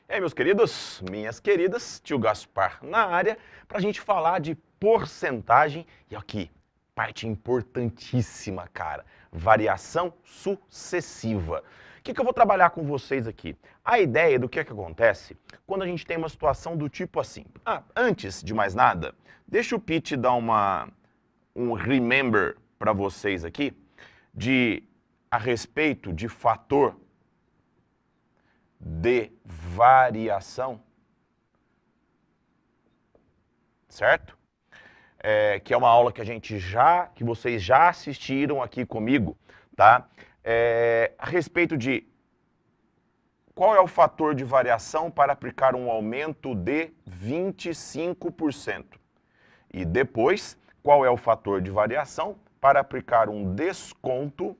E aí, meus queridos, minhas queridas, tio Gaspar na área, para a gente falar de porcentagem e aqui, parte importantíssima, cara, variação sucessiva. O que eu vou trabalhar com vocês aqui? A ideia do que acontece quando a gente tem uma situação do tipo assim. Antes de mais nada, deixa o Pete dar um remember para vocês aqui a respeito de fator de variação, certo? Que é uma aula que vocês já assistiram aqui comigo, tá? A respeito de qual é o fator de variação para aplicar um aumento de 25%. E depois, qual é o fator de variação para aplicar um desconto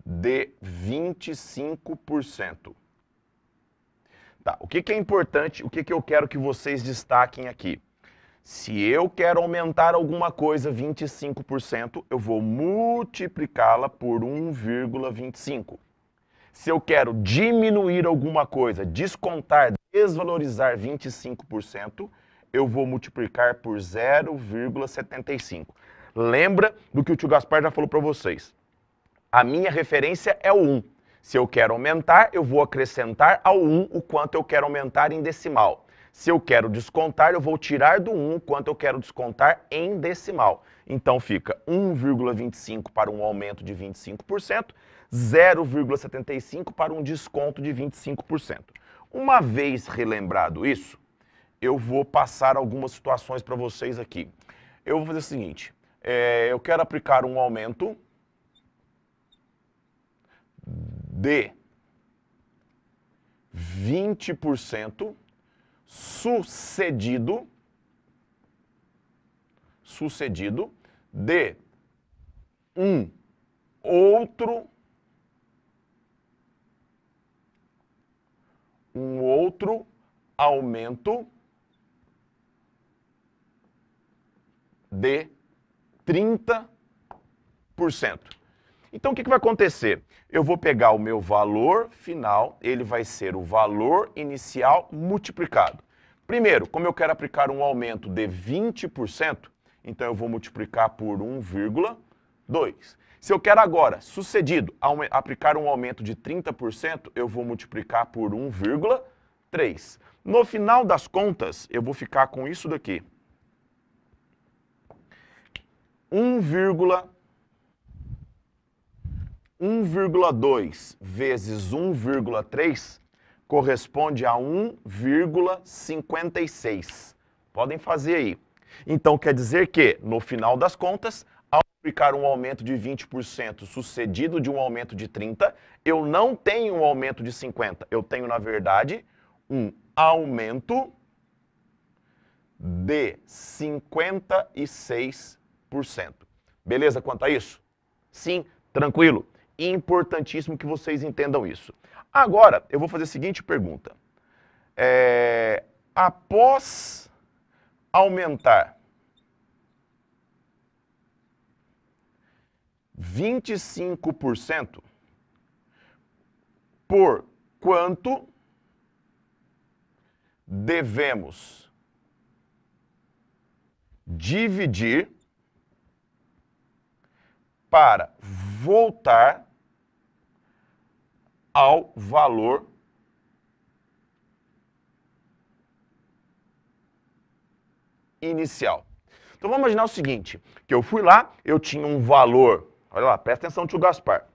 de 25%. Tá, o que é importante, o que eu quero que vocês destaquem aqui? Se eu quero aumentar alguma coisa 25%, eu vou multiplicá-la por 1,25. Se eu quero diminuir alguma coisa, descontar, desvalorizar 25%, eu vou multiplicar por 0,75. Lembra do que o tio Gaspar já falou para vocês. A minha referência é o 1. Se eu quero aumentar, eu vou acrescentar ao 1 o quanto eu quero aumentar em decimal. Se eu quero descontar, eu vou tirar do 1 o quanto eu quero descontar em decimal. Então fica 1,25 para um aumento de 25%, 0,75 para um desconto de 25%. Uma vez relembrado isso, eu vou passar algumas situações para vocês aqui. Eu vou fazer o seguinte, eu quero aplicar um aumento de 20% sucedido de um outro aumento de 30%. Então, o que vai acontecer? Eu vou pegar o meu valor final, ele vai ser o valor inicial multiplicado. Primeiro, como eu quero aplicar um aumento de 20%, então eu vou multiplicar por 1,2. Se eu quero agora, sucedido, aplicar um aumento de 30%, eu vou multiplicar por 1,3. No final das contas, eu vou ficar com isso daqui. 1,2 vezes 1,3 corresponde a 1,56. Podem fazer aí. Então, quer dizer que, no final das contas, ao aplicar um aumento de 20% sucedido de um aumento de 30%, eu não tenho um aumento de 50%. Eu tenho, na verdade, um aumento de 56%. Beleza quanto a isso? Sim, tranquilo. Importantíssimo que vocês entendam isso. Agora, eu vou fazer a seguinte pergunta. Após aumentar 25%, por quanto devemos dividir para voltar ao valor inicial. Então vamos imaginar o seguinte, que eu fui lá, eu tinha um valor, olha lá, presta atenção, tio Gaspar.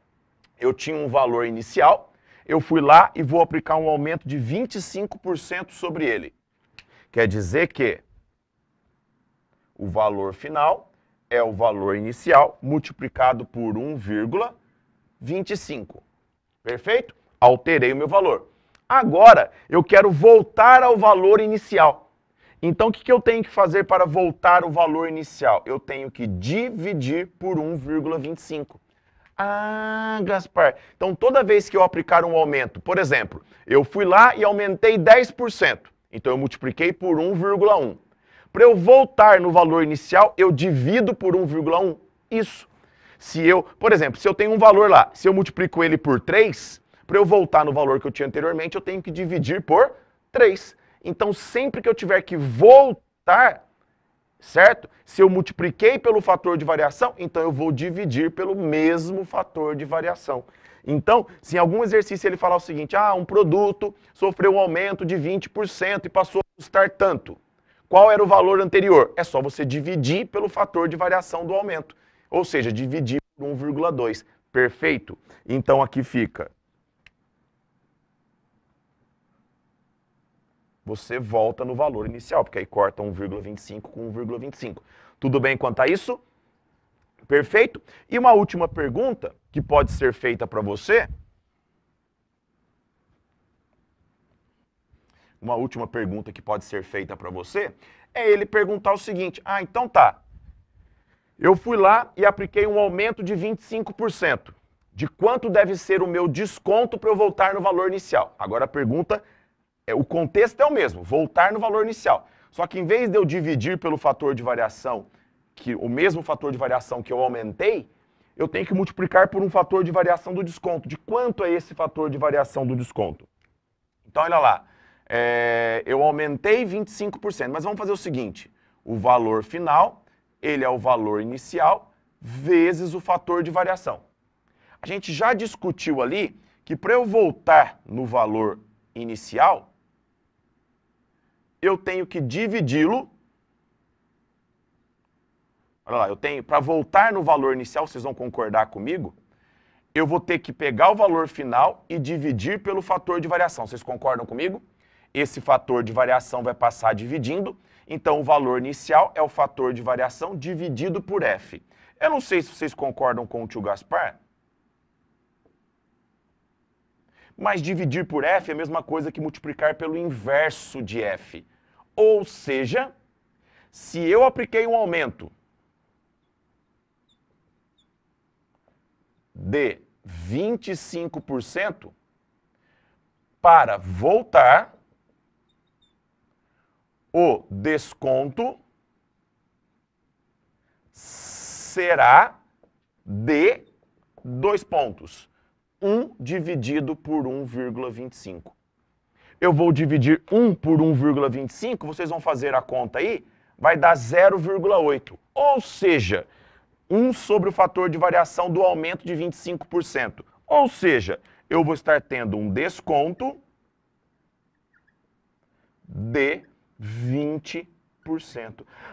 Eu tinha um valor inicial, eu fui lá e vou aplicar um aumento de 25% sobre ele. Quer dizer que o valor final é o valor inicial multiplicado por 1,25. Perfeito? Alterei o meu valor. Agora, eu quero voltar ao valor inicial. Então, o que eu tenho que fazer para voltar ao valor inicial? Eu tenho que dividir por 1,25. Gaspar, então toda vez que eu aplicar um aumento, por exemplo, eu fui lá e aumentei 10%. Então, eu multipliquei por 1,1. Para eu voltar no valor inicial, eu divido por 1,1. Isso. Se eu, por exemplo, se eu tenho um valor lá, se eu multiplico ele por 3, Para eu voltar no valor que eu tinha anteriormente, eu tenho que dividir por 3. Então, sempre que eu tiver que voltar, certo? Se eu multipliquei pelo fator de variação, então eu vou dividir pelo mesmo fator de variação. Então, se em algum exercício ele falar o seguinte, um produto sofreu um aumento de 20% e passou a custar tanto. Qual era o valor anterior? É só você dividir pelo fator de variação do aumento. Ou seja, dividir por 1,2. Perfeito? Então aqui fica. Você volta no valor inicial, porque aí corta 1,25 com 1,25. Tudo bem quanto a isso? Perfeito? E uma última pergunta que pode ser feita para você. Uma última pergunta que pode ser feita para você é ele perguntar o seguinte, então tá, eu fui lá e apliquei um aumento de 25%. De quanto deve ser o meu desconto para eu voltar no valor inicial? Agora a pergunta, o contexto é o mesmo, voltar no valor inicial. Só que em vez de eu dividir pelo fator de variação, o mesmo fator de variação que eu aumentei, eu tenho que multiplicar por um fator de variação do desconto. De quanto é esse fator de variação do desconto? Então olha lá, eu aumentei 25%, mas vamos fazer o seguinte, o valor final, ele é o valor inicial, vezes o fator de variação. A gente já discutiu ali que para eu voltar no valor inicial, eu tenho que dividi-lo. Olha lá, para voltar no valor inicial, vocês vão concordar comigo, eu vou ter que pegar o valor final e dividir pelo fator de variação. Vocês concordam comigo? Esse fator de variação vai passar dividindo, então o valor inicial é o fator de variação dividido por f. Eu não sei se vocês concordam com o tio Gaspar, mas dividir por f é a mesma coisa que multiplicar pelo inverso de f. Ou seja, se eu apliquei um aumento de 25%, para voltar, o desconto será de 2 pontos. 1 dividido por 1,25. Eu vou dividir 1 por 1,25, vocês vão fazer a conta aí, vai dar 0,8. Ou seja, 1 sobre o fator de variação do aumento de 25%. Ou seja, eu vou estar tendo um desconto de 20%.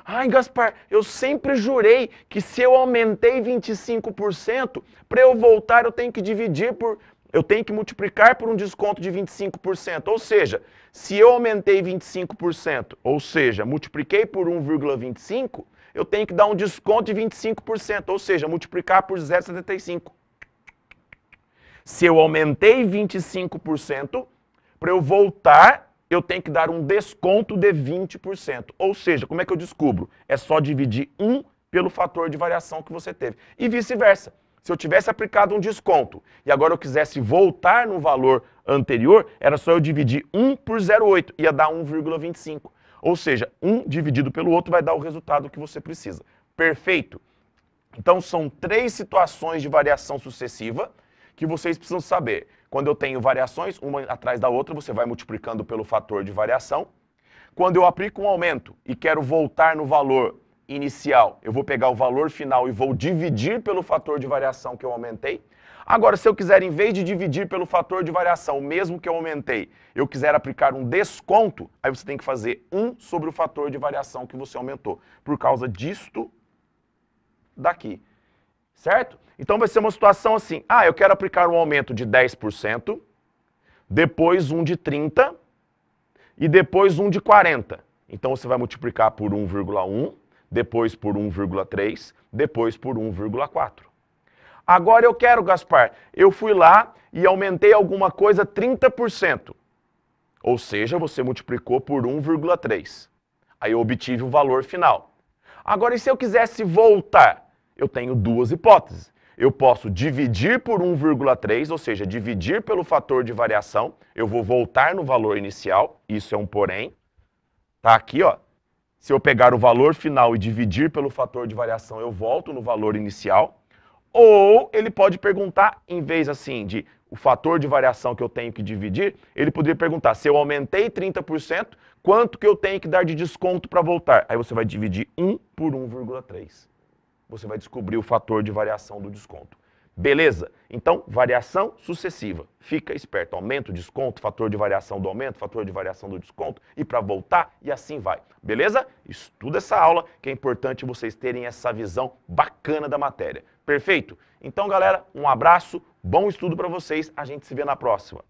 Ai, Gaspar, eu sempre jurei que se eu aumentei 25%, para eu voltar eu tenho que eu tenho que multiplicar por um desconto de 25%. Ou seja, se eu aumentei 25%, ou seja, multipliquei por 1,25, eu tenho que dar um desconto de 25%, ou seja, multiplicar por 0,75. Se eu aumentei 25%, para eu voltar, eu tenho que dar um desconto de 20%. Ou seja, como é que eu descubro? É só dividir 1 pelo fator de variação que você teve. E vice-versa. Se eu tivesse aplicado um desconto e agora eu quisesse voltar no valor anterior, era só eu dividir 1 por 0,8, ia dar 1,25. Ou seja, 1 dividido pelo outro vai dar o resultado que você precisa. Perfeito? Então são 3 situações de variação sucessiva que vocês precisam saber. Quando eu tenho variações, uma atrás da outra, você vai multiplicando pelo fator de variação. Quando eu aplico um aumento e quero voltar no valor inicial, eu vou pegar o valor final e vou dividir pelo fator de variação que eu aumentei. Agora, se eu quiser, em vez de dividir pelo fator de variação, mesmo que eu aumentei, eu quiser aplicar um desconto, aí você tem que fazer 1 sobre o fator de variação que você aumentou, por causa disto daqui. Certo? Então vai ser uma situação assim, eu quero aplicar um aumento de 10%, depois um de 30% e depois um de 40%. Então você vai multiplicar por 1,1, depois por 1,3, depois por 1,4. Agora eu quero, Gaspar, eu fui lá e aumentei alguma coisa 30%. Ou seja, você multiplicou por 1,3. Aí eu obtive o valor final. Agora, e se eu quisesse voltar? Eu tenho 2 hipóteses. Eu posso dividir por 1,3, ou seja, dividir pelo fator de variação. Eu vou voltar no valor inicial, isso é um porém. Tá aqui, ó. Se eu pegar o valor final e dividir pelo fator de variação, eu volto no valor inicial. Ou ele pode perguntar, em vez assim de o fator de variação que eu tenho que dividir, ele poderia perguntar, se eu aumentei 30%, quanto que eu tenho que dar de desconto para voltar? Aí você vai dividir 1 por 1,3. Você vai descobrir o fator de variação do desconto. Beleza? Então, variação sucessiva. Fica esperto. Aumento, desconto, fator de variação do aumento, fator de variação do desconto, e para voltar, e assim vai. Beleza? Estuda essa aula, que é importante vocês terem essa visão bacana da matéria. Perfeito? Então, galera, um abraço, bom estudo para vocês, a gente se vê na próxima.